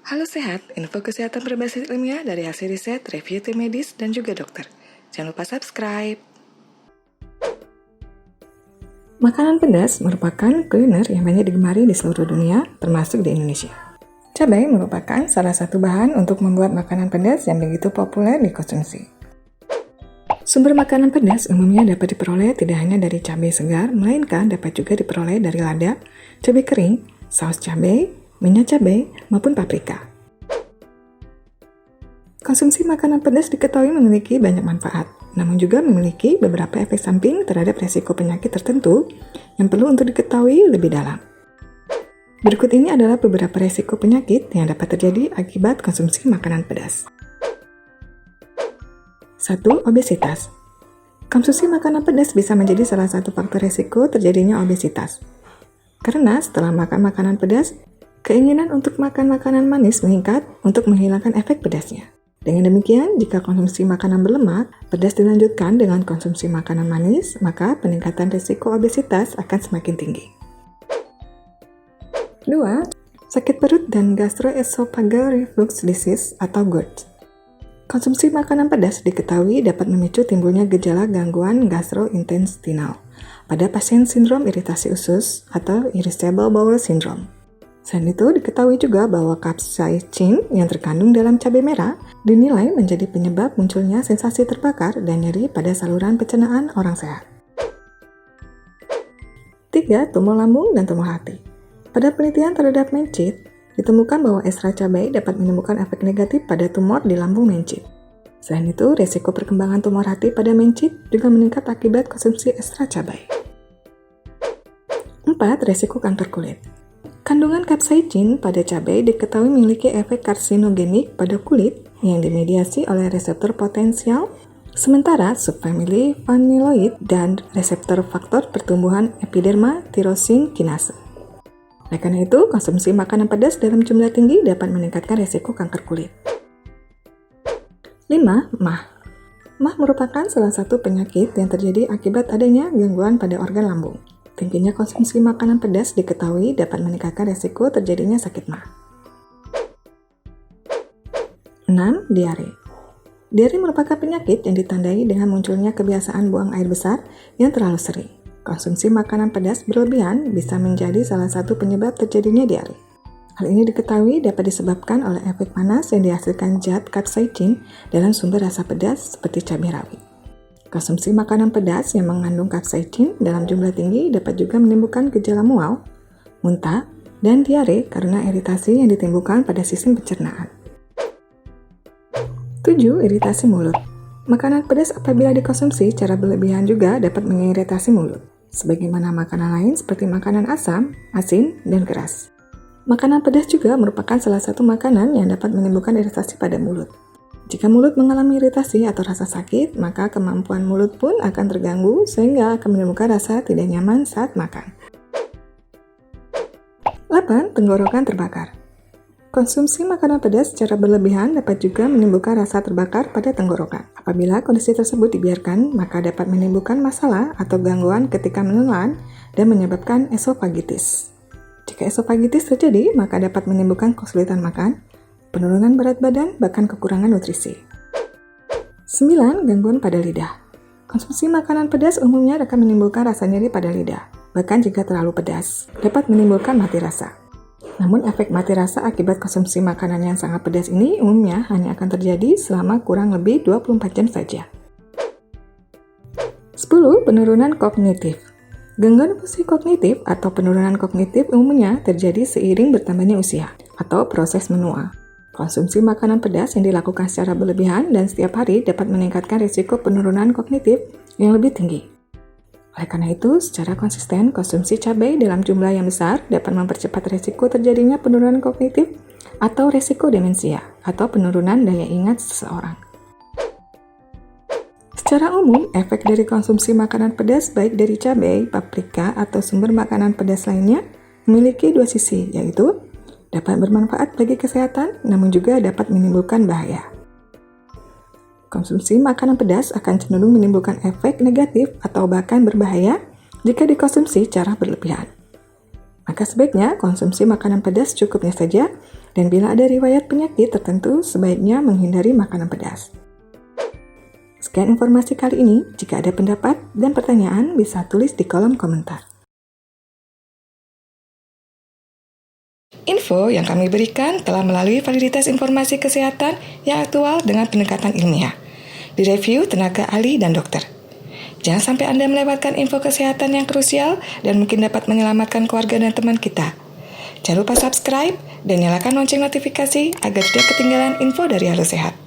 Halo sehat, info kesehatan berbasis ilmiah dari hasil riset, review tim medis, dan juga dokter. Jangan lupa subscribe. Makanan pedas merupakan kuliner yang banyak digemari di seluruh dunia, termasuk di Indonesia. Cabai merupakan salah satu bahan untuk membuat makanan pedas yang begitu populer dikonsumsi. Sumber makanan pedas umumnya dapat diperoleh tidak hanya dari cabai segar, melainkan dapat juga diperoleh dari lada, cabai kering, saus cabai, minyak cabai, maupun paprika. Konsumsi makanan pedas diketahui memiliki banyak manfaat, namun juga memiliki beberapa efek samping terhadap resiko penyakit tertentu yang perlu untuk diketahui lebih dalam. Berikut ini adalah beberapa resiko penyakit yang dapat terjadi akibat konsumsi makanan pedas. 1. Obesitas. Konsumsi makanan pedas bisa menjadi salah satu faktor resiko terjadinya obesitas. Karena setelah makan makanan pedas, keinginan untuk makan makanan manis meningkat untuk menghilangkan efek pedasnya. Dengan demikian, jika konsumsi makanan berlemak, pedas dilanjutkan dengan konsumsi makanan manis, maka peningkatan risiko obesitas akan semakin tinggi. 2. Sakit perut dan gastroesophageal reflux disease atau GERD. Konsumsi makanan pedas diketahui dapat memicu timbulnya gejala gangguan gastrointestinal pada pasien sindrom iritasi usus atau irritable bowel syndrome. Selain itu, diketahui juga bahwa capsaicin yang terkandung dalam cabai merah dinilai menjadi penyebab munculnya sensasi terbakar dan nyeri pada saluran pencernaan orang sehat. 3. Tumor lambung dan tumor hati. Pada penelitian terhadap mencit, ditemukan bahwa ekstrak cabai dapat menimbulkan efek negatif pada tumor di lambung mencit. Selain itu, risiko perkembangan tumor hati pada mencit juga meningkat akibat konsumsi ekstrak cabai. 4. Risiko kanker kulit. Kandungan capsaicin pada cabai diketahui memiliki efek karsinogenik pada kulit yang dimediasi oleh reseptor potensial, sementara subfamili vanilloid dan reseptor faktor pertumbuhan epiderma tirosin kinase. Oleh karena itu, konsumsi makanan pedas dalam jumlah tinggi dapat meningkatkan risiko kanker kulit. 5. MAH. MAH merupakan salah satu penyakit yang terjadi akibat adanya gangguan pada organ lambung. Tingginya konsumsi makanan pedas diketahui dapat meningkatkan risiko terjadinya sakit MAH. 6. Diare. Diare merupakan penyakit yang ditandai dengan munculnya kebiasaan buang air besar yang terlalu sering. Konsumsi makanan pedas berlebihan bisa menjadi salah satu penyebab terjadinya diare. Hal ini diketahui dapat disebabkan oleh efek panas yang dihasilkan zat capsaicin dalam sumber rasa pedas seperti cabai rawit. Konsumsi makanan pedas yang mengandung capsaicin dalam jumlah tinggi dapat juga menimbulkan gejala mual, muntah, dan diare karena iritasi yang ditimbulkan pada sistem pencernaan. 7. Iritasi mulut. Makanan pedas apabila dikonsumsi secara berlebihan juga dapat mengiritasi mulut, sebagaimana makanan lain seperti makanan asam, asin, dan keras. Makanan pedas juga merupakan salah satu makanan yang dapat menimbulkan iritasi pada mulut. Jika mulut mengalami iritasi atau rasa sakit, maka kemampuan mulut pun akan terganggu sehingga akan menimbulkan rasa tidak nyaman saat makan. 8. Tenggorokan terbakar. Konsumsi makanan pedas secara berlebihan dapat juga menimbulkan rasa terbakar pada tenggorokan. Apabila kondisi tersebut dibiarkan, maka dapat menimbulkan masalah atau gangguan ketika menelan dan menyebabkan esofagitis. Jika esofagitis terjadi, maka dapat menimbulkan kesulitan makan, penurunan berat badan, bahkan kekurangan nutrisi. 9. Gangguan pada lidah. Konsumsi makanan pedas umumnya akan menimbulkan rasa nyeri pada lidah, bahkan jika terlalu pedas, dapat menimbulkan mati rasa. Namun efek mati rasa akibat konsumsi makanan yang sangat pedas ini umumnya hanya akan terjadi selama kurang lebih 24 jam saja. 10. Penurunan kognitif. Gangguan fungsi kognitif atau penurunan kognitif umumnya terjadi seiring bertambahnya usia atau proses menua. Konsumsi makanan pedas yang dilakukan secara berlebihan dan setiap hari dapat meningkatkan risiko penurunan kognitif yang lebih tinggi. Oleh karena itu, secara konsisten, konsumsi cabai dalam jumlah yang besar dapat mempercepat risiko terjadinya penurunan kognitif atau risiko demensia atau penurunan daya ingat seseorang. Secara umum, efek dari konsumsi makanan pedas baik dari cabai, paprika, atau sumber makanan pedas lainnya memiliki dua sisi, yaitu dapat bermanfaat bagi kesehatan, namun juga dapat menimbulkan bahaya. Konsumsi makanan pedas akan cenderung menimbulkan efek negatif atau bahkan berbahaya jika dikonsumsi secara berlebihan. Maka sebaiknya konsumsi makanan pedas cukupnya saja Dan bila ada riwayat penyakit tertentu, sebaiknya menghindari makanan pedas. Sekian informasi kali ini. Jika ada pendapat dan pertanyaan, bisa tulis di kolom komentar. Info yang kami berikan telah melalui validitas informasi kesehatan yang aktual dengan pendekatan ilmiah, direview tenaga ahli dan dokter. Jangan sampai Anda melewatkan info kesehatan yang krusial dan mungkin dapat menyelamatkan keluarga dan teman kita. Jangan lupa subscribe dan nyalakan lonceng notifikasi agar tidak ketinggalan info dari Halo Sehat.